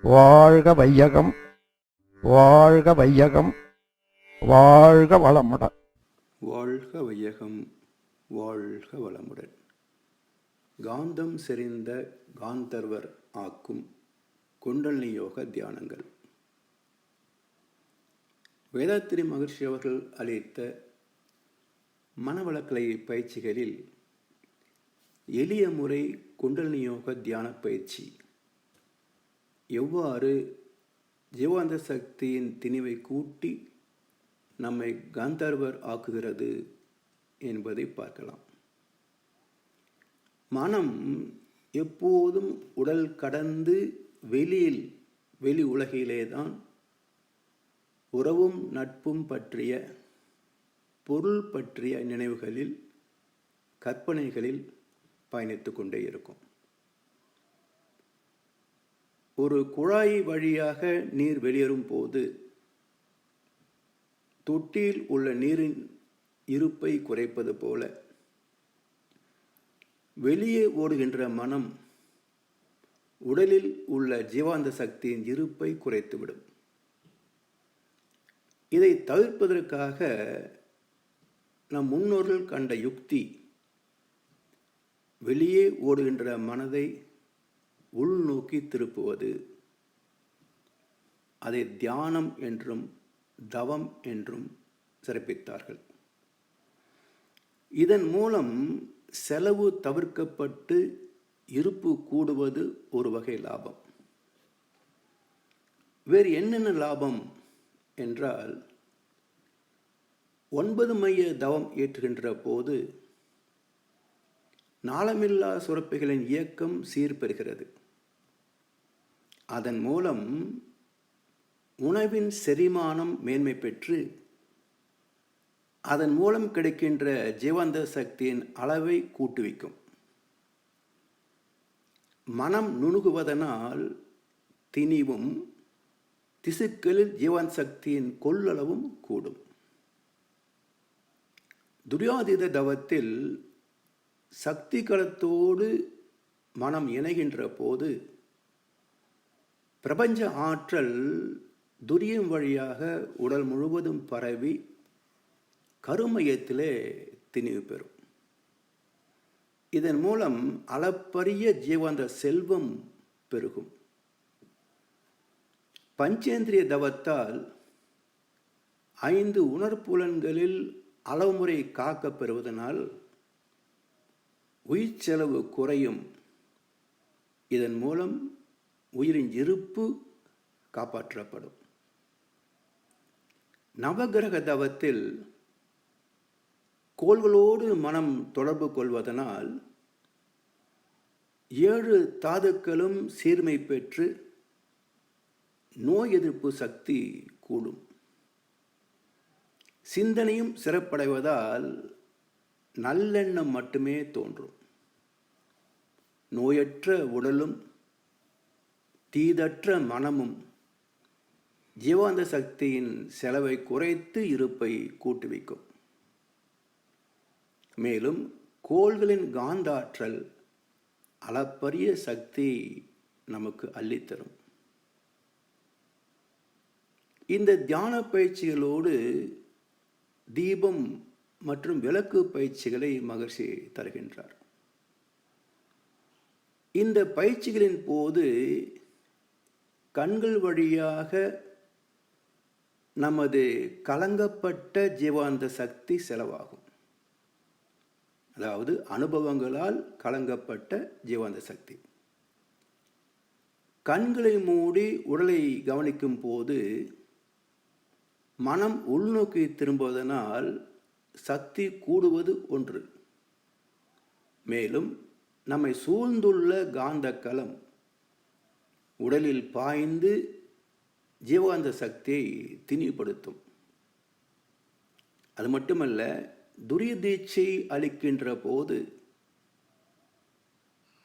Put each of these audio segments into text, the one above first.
வாழ்க வையகம், வாழ்க வையகம், வாழ்க வளமுடன். வாழ்க வையகம், வாழ்க வளமுடன். காந்தம் செறிந்த காந்தர்வர் ஆக்கும் குண்டலினி யோக தியானங்கள். வேதாத்திரி மகர்ஷி அவர்கள் அளித்த மனவளக்கலை பயிற்சிகளில் எளிய முறை குண்டலினி யோக தியான பயிற்சி எவ்வாறு ஜீவாந்த சக்தியின் திணிவை கூட்டி நம்மை காந்தர்வர் ஆக்குகிறது என்பதை பார்க்கலாம். மனம் எப்போதும் உடல் கடந்து வெளி உலகிலேதான் உறவும் நட்பும் பற்றிய, பொருள் பற்றிய நினைவுகளில், கற்பனைகளில் பயணித்து கொண்டே இருக்கும். ஒரு குழாய் வழியாக நீர் வெளியேறும் போது தொட்டியில் உள்ள நீரின் இருப்பை குறைப்பது போல வெளியே ஓடுகின்ற மனம் உடலில் உள்ள ஜீவாந்த சக்தியின் இருப்பை குறைத்துவிடும். இதை தவிர்ப்பதற்காக நம் முன்னோர்கள் கண்ட யுக்தி வெளியே ஓடுகின்ற மனதை உள்நோக்கி திருப்புவது. அதை தியானம் என்றும் தவம் என்றும் சிறப்பித்தார்கள். இதன் மூலம் செலவு தவிர்க்கப்பட்டு இருப்பு கூடுவது ஒரு வகை லாபம். வேறு என்னென்ன லாபம் என்றால், 9 மைய தவம் ஏற்றுகின்ற போது நாளமில்லா சுரப்பிகளின் இயக்கம் சீர்பெறுகிறது. அதன் மூலம் உணவின் செரிமானம் மேன்மை பெற்று அதன் மூலம் கிடைக்கின்ற ஜீவாந்த சக்தியின் அளவை கூட்டுவிக்கும். மனம் நுணுகுவதனால் திணிவும் திசுக்களில் ஜீவாந்த சக்தியின் கொள்ளளவும் கூடும். துரியாதீத தவத்தில் சக்தி களத்தோடு மனம் இணைகின்ற போது பிரபஞ்ச ஆற்றல் துரியம் வழியாக உடல் முழுவதும் பரவி கருமையத்திலே திணிவு பெறும். இதன் மூலம் அளப்பரிய ஜீவாந்த செல்வம் பெருகும். பஞ்சேந்திரிய தவத்தால் 5 உணர்ப்புலன்களில் அளவுமுறை காக்க பெறுவதனால் உயிர் செலவு குறையும். இதன் மூலம் உயிரின் இருப்பு காப்பாற்றப்படும். நவகிரக தவத்தில் கோள்களோடு மனம் தொடர்பு கொள்வதனால் 7 தாதுக்களும் சீர்மை பெற்று நோய் எதிர்ப்பு சக்தி கூடும். சிந்தனையும் சிறப்படைவதால் நல்லெண்ணம் மட்டுமே தோன்றும். நோயற்ற உடலும் தீதற்ற மனமும் ஜீவாந்த சக்தியின் செலவை குறைத்து இருப்பை கூட்டுவிக்கும். மேலும் கோள்களின் காந்தாற்றல் அளப்பரிய சக்தி நமக்கு அள்ளித்தரும். இந்த தியான பயிற்சிகளோடு தீபம் மற்றும் விளக்கு பயிற்சிகளை மகர்ஷி தருகின்றார். இந்த பயிற்சிகளின் போது கண்கள் வழியாக நமது கலங்கப்பட்ட ஜீவாந்த சக்தி செலவாகும். அதாவது அனுபவங்களால் கலங்கப்பட்ட ஜீவாந்த சக்தி. கண்களை மூடி உடலை கவனிக்கும் போது மனம் உள்நோக்கி திரும்புவதனால் சக்தி கூடுவது ஒன்று. மேலும் நம்மை சூழ்ந்துள்ள காந்த களம் உடலில் பாய்ந்து ஜீவாந்த சக்தியை திணிவுபடுத்தும். அது மட்டுமல்ல, துரிய தீட்சை அளிக்கின்ற போது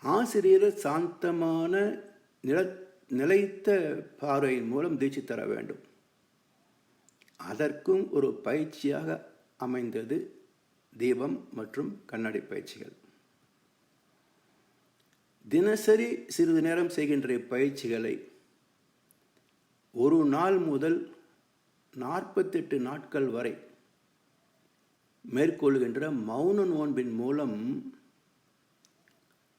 ஆசிரியர் சாந்தமான நிலைத்த பார்வையின் மூலம் தீட்சை தர வேண்டும். அதற்கும் ஒரு பயிற்சியாக அமைந்தது தீபம் மற்றும் கண்ணாடி பயிற்சிகள். தினசரி சிறிது நேரம் செய்கின்ற பயிற்சிகளை ஒரு நாள் முதல் 48 நாட்கள் வரை மேற்கொள்கின்ற மௌன நோன்பின் மூலம்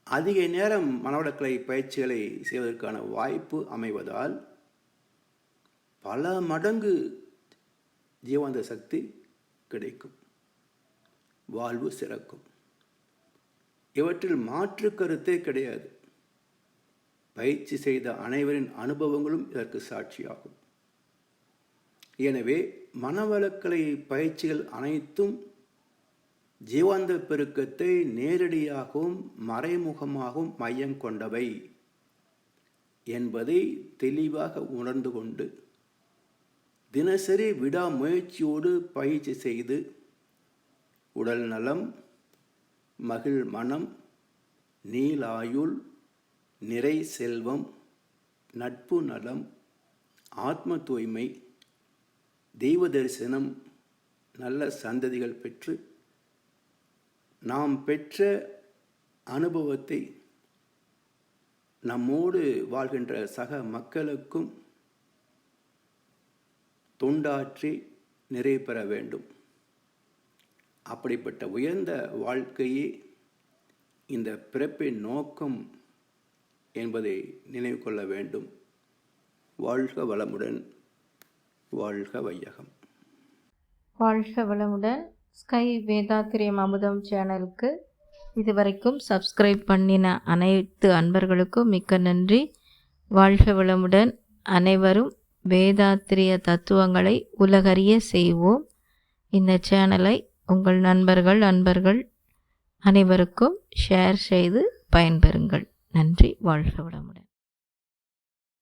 அதிக நேரம் மனவளக்கலை பயிற்சிகளை செய்வதற்கான வாய்ப்பு அமைவதால் பல மடங்கு ஜீவாந்த சக்தி கிடைக்கும், வாழ்வு சிறக்கும். இவற்றில் மாற்று கருத்தே கிடையாது. பயிற்சி செய்த அனைவரின் அனுபவங்களும் இதற்கு சாட்சியாகும். எனவே மனவளக்கலை பயிற்சிகள் அனைத்தும் ஜீவாந்த பெருக்கத்தை நேரடியாகவும் மறைமுகமாகவும் மையம் கொண்டவை என்பதை தெளிவாக உணர்ந்து கொண்டு தினசரி விடாமுயற்சியோடு பயிற்சி செய்து உடல் நலம், மகிழ் மனம், நீலாயுள், நிறை செல்வம், நட்பு நலம், ஆத்ம தூய்மை, தெய்வ தரிசனம், நல்ல சந்ததிகள் பெற்று நாம் பெற்ற அனுபவத்தை நம்மோடு வாழ்கின்ற சக மக்களுக்கும் தொண்டாற்றி நிறைவு பெற வேண்டும். அப்படிப்பட்ட உயர்ந்த வாழ்க்கையே இந்த பிறப்பின் நோக்கம் என்பதை நினைவு கொள்ள வேண்டும். வாழ்க வளமுடன், வாழ்க வையகம். வாழ்க வளமுடன். ஸ்கை வேதாத்திரியம் அமுதம் சேனலுக்கு இதுவரைக்கும் சப்ஸ்கிரைப் பண்ணின அனைத்து அன்பர்களுக்கும் மிக்க நன்றி. வாழ்க வளமுடன். அனைவரும் வேதாத்திரிய தத்துவங்களை உலகறிய செய்வோம். இந்த சேனலை உங்கள் அன்பர்கள் அனைவருக்கும் ஷேர் செய்து பயன்பெறுங்கள். நன்றி. வாழ்க வளமுடன்.